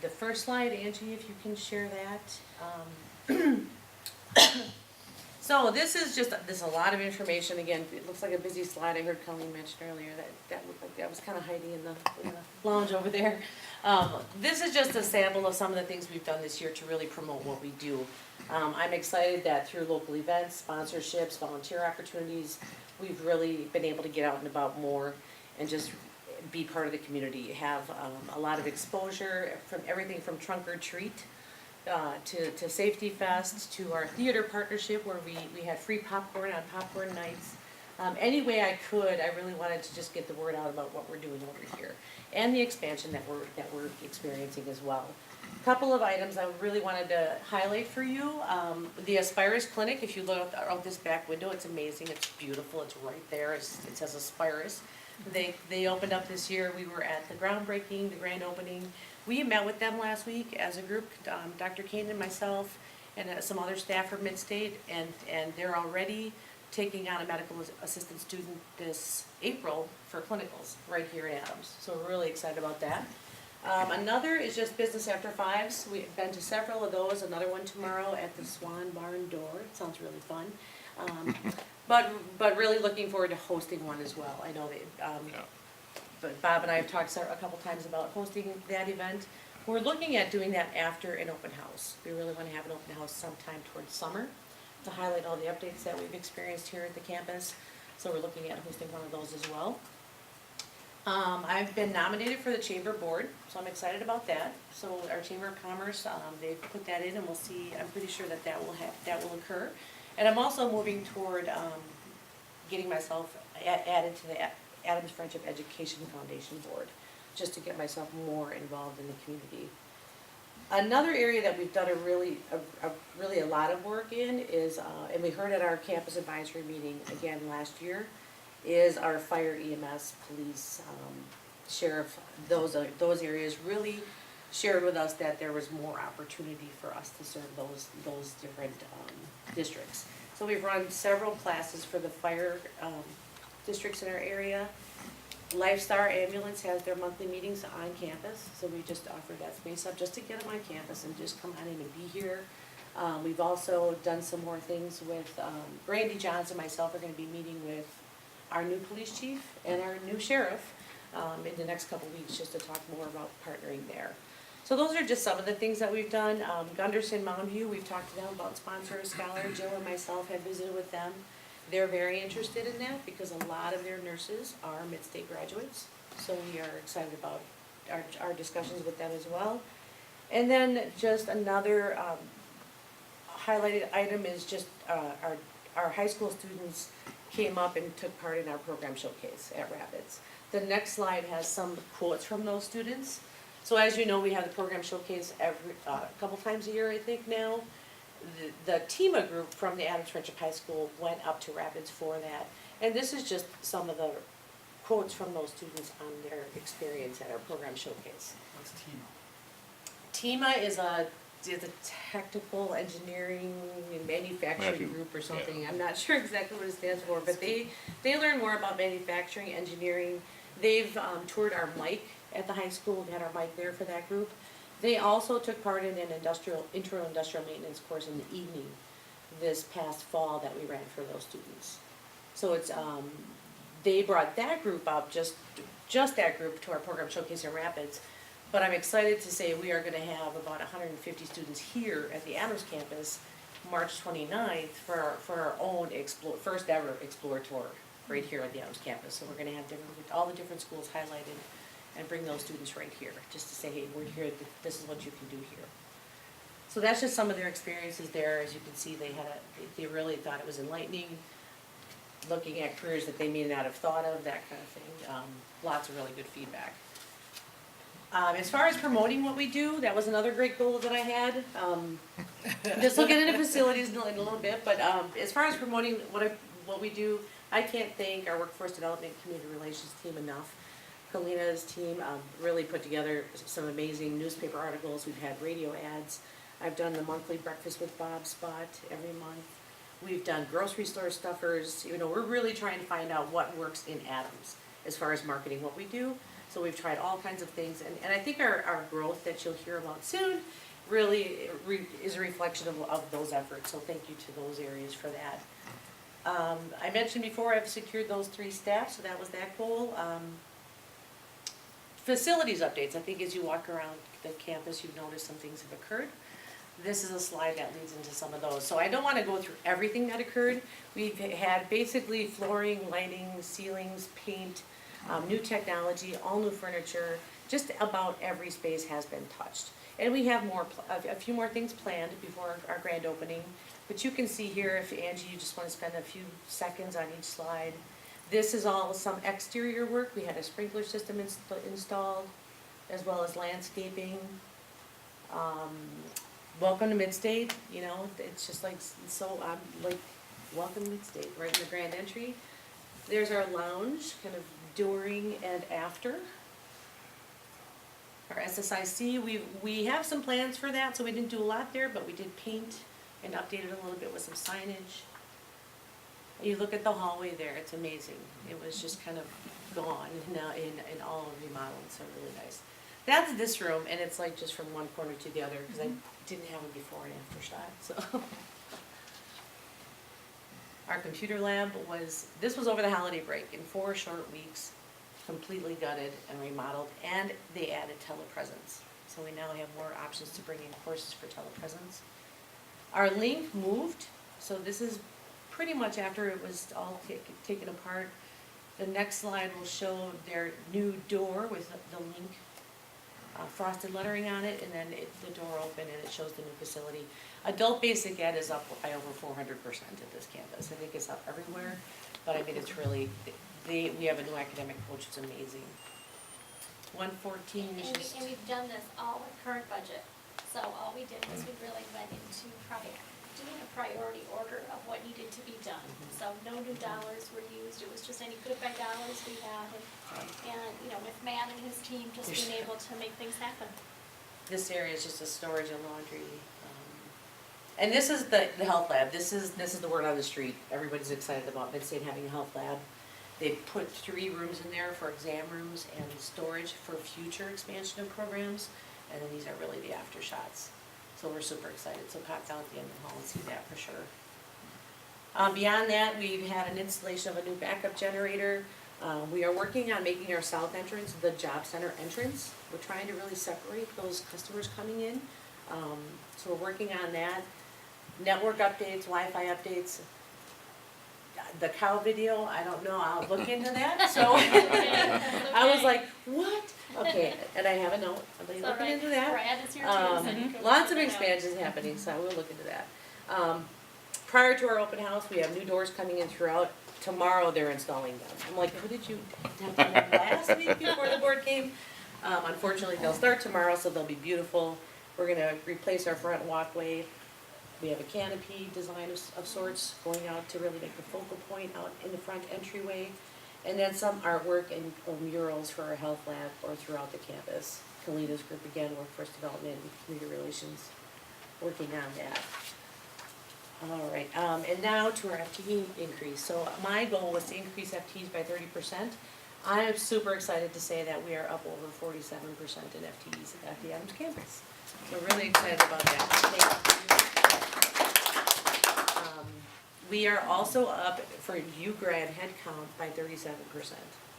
Speaker 11: The first slide, Angie, if you can share that. So this is just, there's a lot of information, again, it looks like a busy slide, I heard Colleen mention earlier that looked like that was kinda hiding in the lounge over there. This is just a sample of some of the things we've done this year to really promote what we do. I'm excited that through local events, sponsorships, volunteer opportunities, we've really been able to get out and about more and just be part of the community, have a lot of exposure from everything from trunk or treat to Safety Fest, to our theater partnership where we had free popcorn on popcorn nights. Any way I could, I really wanted to just get the word out about what we're doing over here and the expansion that we're experiencing as well. Couple of items I really wanted to highlight for you. The Pyrus Clinic, if you look out this back window, it's amazing, it's beautiful, it's right there, it says Pyrus. They opened up this year, we were at the groundbreaking, the grand opening. We met with them last week as a group, Dr. Kane and myself, and some other staff from Midstate, and they're already taking on a medical assistant student this April for clinicals right here in Adams. So we're really excited about that. Another is just Business After Fives. We've been to several of those, another one tomorrow at the Swan Barn Door. It sounds really fun. But really looking forward to hosting one as well. I know that, but Bob and I have talked a couple times about hosting that event. We're looking at doing that after an open house. We really want to have an open house sometime towards summer to highlight all the updates that we've experienced here at the campus. So we're looking at hosting one of those as well. I've been nominated for the Chamber Board, so I'm excited about that. So our Chamber of Commerce, they've put that in and we'll see, I'm pretty sure that will occur. And I'm also moving toward getting myself added to the Adams Friendship Education Foundation Board, just to get myself more involved in the community. Another area that we've done really a lot of work in is, and we heard at our campus advisory meeting again last year, is our fire, EMS, police, sheriff, those areas really shared with us that there was more opportunity for us to serve those different districts. So we've run several classes for the fire districts in our area. Lifestar Ambulance has their monthly meetings on campus, so we just offered that space up just to get them on campus and just come on in and be here. We've also done some more things with, Brandy Johns and myself are gonna be meeting with our new police chief and our new sheriff in the next couple weeks, just to talk more about partnering there. So those are just some of the things that we've done. Gunderson Mountain View, we've talked to them about sponsor a scholar. Jill and myself have visited with them. They're very interested in that because a lot of their nurses are Midstate graduates. So we are excited about our discussions with them as well. And then just another highlighted item is just our high school students came up and took part in our program showcase at Rapids. The next slide has some quotes from those students. So as you know, we have the program showcase every couple times a year, I think now. The TEMA group from the Adams Friendship High School went up to Rapids for that. And this is just some of the quotes from those students on their experience at our program showcase.
Speaker 8: What's TEMA?
Speaker 11: TEMA is a technical engineering and manufacturing group or something. Yeah. I'm not sure exactly what it stands for, but they learn more about manufacturing, engineering. They've toured our mic at the high school. We had our mic there for that group. They also took part in an internal industrial maintenance course in the evening this past fall that we ran for those students. So it's they brought that group up, just that group, to our program showcase in Rapids. But I'm excited to say we are going to have about 150 students here at the Adams campus March 29th for our own first ever Explore Tour right here at the Adams campus. So we're going to have all the different schools highlighted and bring those students right here, just to say, hey, we're here, this is what you can do here. So that's just some of their experiences there. As you can see, they really thought it was enlightening, looking at careers that they may not have thought of, that kind of thing. Lots of really good feedback. As far as promoting what we do, that was another great goal that I had. Just looking into facilities in a little bit, but as far as promoting what we do, I can't thank our workforce development community relations team enough. Kalina's team really put together some amazing newspaper articles. We've had radio ads. I've done the monthly Breakfast with Bob spot every month. We've done grocery store stuffers. You know, we're really trying to find out what works in Adams as far as marketing what we do. So we've tried all kinds of things. And I think our growth that you'll hear about soon really is a reflection of those efforts, so thank you to those areas for that. I mentioned before, I've secured those 3 staff, so that was that goal. Facilities updates, I think as you walk around the campus, you've noticed some things have occurred. This is a slide that leads into some of those. So I don't want to go through everything that occurred. We've had basically flooring, lighting, ceilings, paint, new technology, all new furniture, just about every space has been touched. And we have a few more things planned before our grand opening. But you can see here, if Angie, you just want to spend a few seconds on each slide. This is all some exterior work. We had a sprinkler system installed, as well as landscaping. Welcome to Midstate, you know, it's just like, so I'm like, welcome to Midstate, right in the grand entry. There's our lounge, kind of during and after. Our SSIC, we have some plans for that, so we didn't do a lot there, but we did paint and updated a little bit with some signage. You look at the hallway there, it's amazing. It was just kind of gone now in all remodeling, so really nice. That's this room, and it's like just from one corner to the other, because I didn't have a before and after shot, so. Our computer lab this was over the holiday break, in 4 short weeks, completely gutted and remodeled, and they added telepresence. So we now have more options to bring in courses for telepresence. Our link moved, so this is pretty much after it was all taken apart. The next slide will show their new door with the link frosted lettering on it, and then the door open and it shows the new facility. Adult basic ed is up by over 400% at this campus. I think it's up everywhere, but I mean, it's really, we have a new academic coach, it's amazing. 114 is just.
Speaker 5: And we've done this all with current budget. So all we did was we really went into doing a priority order of what needed to be done. So no new dollars were used, it was just any good by dollars we had, and, you know, with Matt and his team just being able to make things happen.
Speaker 11: This area is just a storage and laundry. And this is the health lab. This is the word on the street. Everybody's excited about Midstate having a health lab. They put 3 rooms in there for exam rooms and storage for future expansion of programs. And then these are really the after shots. So we're super excited. So pop down at the end of the hall and see that for sure. Beyond that, we've had an installation of a new backup generator. We are working on making our south entrance the job center entrance. We're trying to really separate those customers coming in. So we're working on that. Network updates, Wi-Fi updates. The cow video, I don't know, I'll look into that. So I was like, what? Okay, and I have a note, I'll be looking into that.
Speaker 5: Brad is here too, so you can
Speaker 11: Lots of
Speaker 5: let me know.
Speaker 11: expansions happening, so I will look into that. Prior to our open house, we have new doors coming in throughout. Tomorrow they're installing them. I'm like, what did you have done last week before the board came? Unfortunately, they'll start tomorrow, so they'll be beautiful. We're gonna replace our front walkway. We have a canopy design of sorts going out to really make the focal point out in the front entryway. And then some artwork and or murals for our health lab or throughout the campus. Kalina's group again, workforce development and community relations, working on that. All right, and now to our FTE increase. So my goal was to increase FTEs by 30%. I am super excited to say that we are up over 47% in FTEs at the Adams campus. So really excited about that. Thank you. We are also up for U-Grad headcount by 37%.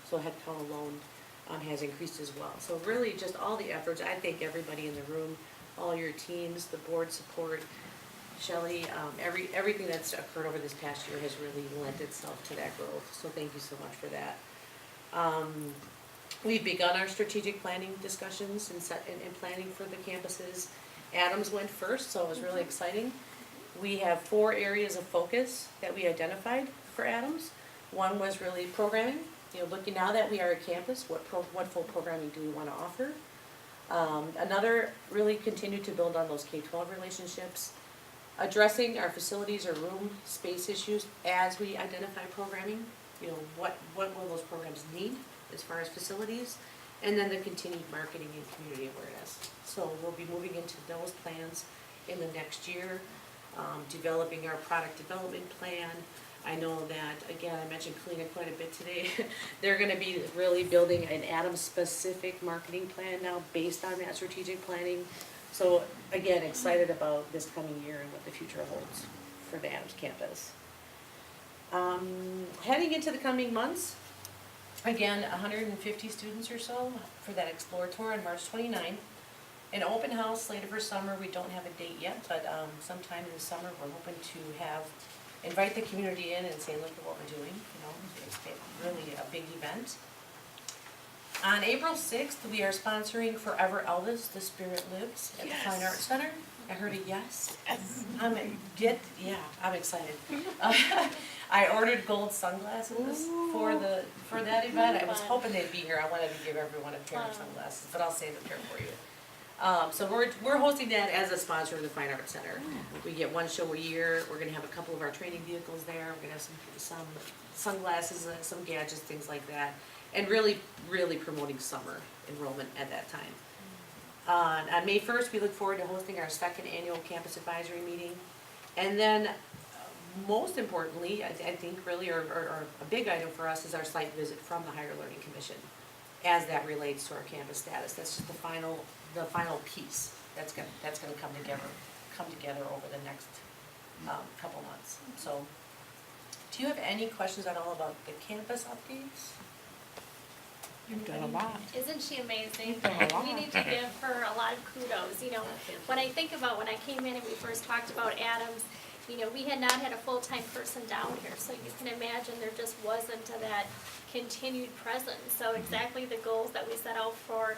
Speaker 11: So headcount alone has increased as well. So really just all the efforts, I thank everybody in the room, all your teams, the board support, Shelley, everything that's occurred over this past year has really lent itself to that growth. So thank you so much for that. We've begun our strategic planning discussions and planning for the campuses. Adams went first, so it was really exciting. We have 4 areas of focus that we identified for Adams. One was really programming. You know, looking now that we are a campus, what full programming do we want to offer? Another, really continue to build on those K-12 relationships. Addressing our facilities or room space issues as we identify programming. You know, what will those programs need as far as facilities? And then the continued marketing and community awareness. So we'll be moving into those plans in the next year. Developing our product development plan. I know that, again, I mentioned Kalina quite a bit today. They're gonna be really building an Adams-specific marketing plan now based on that strategic planning. So again, excited about this coming year and what the future holds for the Adams campus. Heading into the coming months, again, 150 students or so for that Explore Tour on March 29th. An open house slated for summer, we don't have a date yet, but sometime in the summer, we're hoping to invite the community in and say, look at what we're doing, you know, it's really a big event. On April 6th, we are sponsoring Forever Elvis, The Spirit Lives at the Fine Arts Center. I heard a yes. I'm excited. I ordered gold sunglasses for that event. I was hoping they'd be here. I wanted to give everyone a pair of sunglasses, but I'll save a pair for you. So we're hosting that as a sponsor of the Fine Arts Center. We get one show a year. We're gonna have a couple of our training vehicles there. We're gonna have some sunglasses, some gadgets, things like that. And really promoting summer enrollment at that time. On May 1st, we look forward to hosting our second annual campus advisory meeting. And then, most importantly, I think really, or a big item for us is our site visit from the Higher Learning Commission, as that relates to our campus status. That's just the final piece that's gonna come together over the next couple months. So, do you have any questions at all about the campus updates?
Speaker 5: You've done a lot. Isn't she amazing? We need to give her a lot of kudos. You know, when I think about when I came in and we first talked about Adams, you know, we had not had a full-time person down here, so you can imagine there just wasn't that continued presence. So exactly the goals that we set out for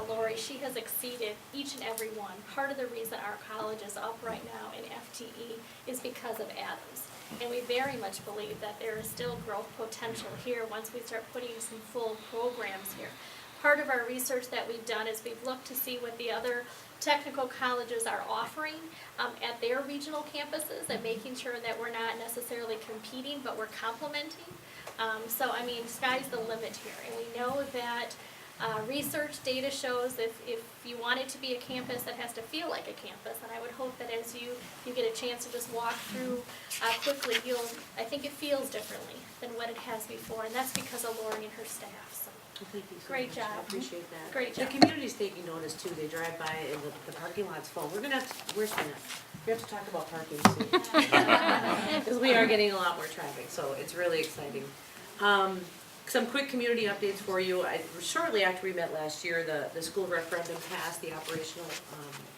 Speaker 5: Lori, she has exceeded each and every one. Part of the reason our college is up right now in FTE is because of Adams. And we very much believe that there is still growth potential here once we start putting some full programs here. Part of our research that we've done is we've looked to see what the other technical colleges are offering at their regional campuses and making sure that we're not necessarily competing, but we're complementing. So, I mean, sky's the limit here. And we know that research data shows if you want it to be a campus, it has to feel like a campus. And I would hope that as you get a chance to just walk through quickly, I think it feels differently than what it has before. And that's because of Lori and her staff. So.
Speaker 11: Thank you so
Speaker 5: Great
Speaker 11: much.
Speaker 5: job.
Speaker 11: I appreciate that.
Speaker 5: Great job.
Speaker 11: The community's taking notice too. They drive by and the parking lot's full. We're gonna have to, where's Matt? We have to talk about parking soon. Because we are getting a lot more traffic, so it's really exciting. Some quick community updates for you. Shortly after we met last year, the school referendum passed the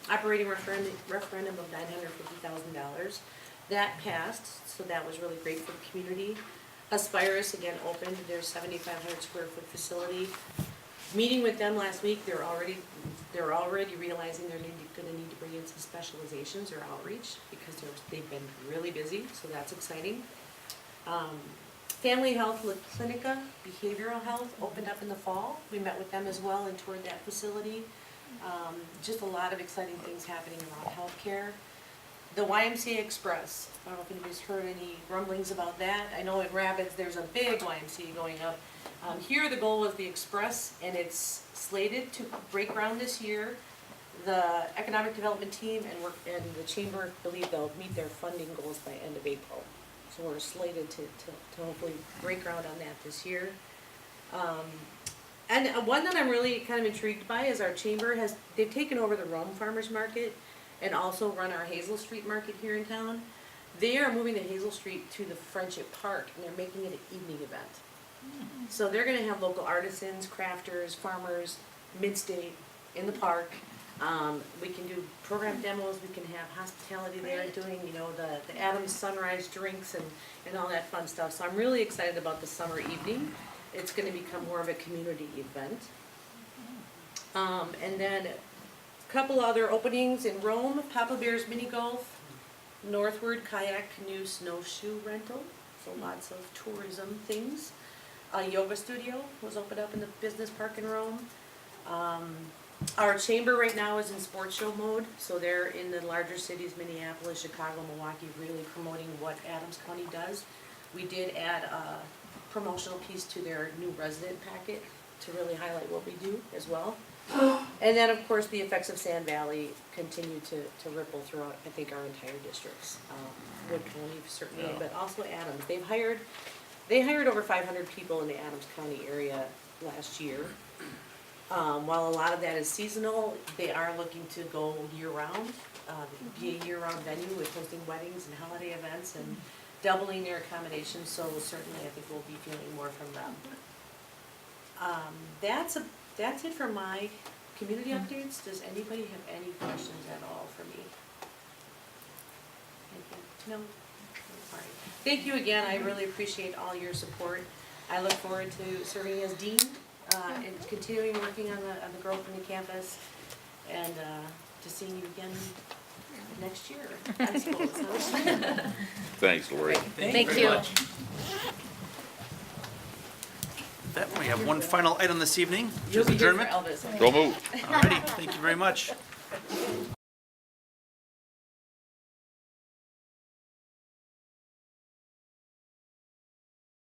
Speaker 11: operating referendum of $950,000. That passed, so that was really great for the community. Pyrus again opened their 7,500 square foot facility. Meeting with them last week, they're already realizing they're gonna need to bring in some specializations or outreach because they've been really busy, so that's exciting. Family Health La Clinica, behavioral health, opened up in the fall. We met with them as well and toured that facility. Just a lot of exciting things happening around healthcare. The YMCA Express, I don't know if anybody's heard any rumblings about that. I know in Rapids there's a big YMCA going up. Here the goal was the Express, and it's slated to break ground this year. The Economic Development Team and the Chamber believe they'll meet their funding goals by end of April. So we're slated to hopefully break ground on that this year. And one that I'm really kind of intrigued by is our chamber they've taken over the Rome Farmers Market and also run our Hazel Street Market here in town. They are moving the Hazel Street to the Friendship Park, and they're making it an evening event. So they're gonna have local artisans, crafters, farmers, mid-state in the park. We can do program demos, we can have hospitality there doing, the Adams Sunrise drinks and all that fun stuff. So I'm really excited about the summer evening. It's gonna become more of a community event. And then a couple other openings in Rome, Papa Bear's Mini Golf, Northward Kayak Canoe Snowshoe Rental, so lots of tourism things. A yoga studio was opened up in the business park in Rome. Our chamber right now is in sports show mode, so they're in the larger cities, Minneapolis, Chicago, Milwaukee, really promoting what Adams County does. We did add a promotional piece to their new resident packet to really highlight what we do as well. And then, of course, the effects of Sand Valley continue to ripple throughout, I think, our entire districts. Wood County certainly, but also Adams. They hired over 500 people in the Adams County area last year. While a lot of that is seasonal, they are looking to go year-round, be a year-round venue with hosting weddings and holiday events and doubling their accommodations, so certainly I think we'll be feeling more from them. That's it for my community updates. Does anybody have any questions at all for me? Anything? No? All right. Thank you again. I really appreciate all your support. I look forward to serving as dean, and continuing working on the growth in the campus, and, to seeing you again next year, I suppose. Huh?
Speaker 3: Thanks, Lori.
Speaker 5: Thank
Speaker 1: very
Speaker 5: you.
Speaker 1: much. That, we have one final item this evening, which
Speaker 11: You'll
Speaker 1: is
Speaker 11: be here for
Speaker 1: adjournment.
Speaker 11: Elvis.
Speaker 3: So moved.
Speaker 1: Alrighty, thank you very much.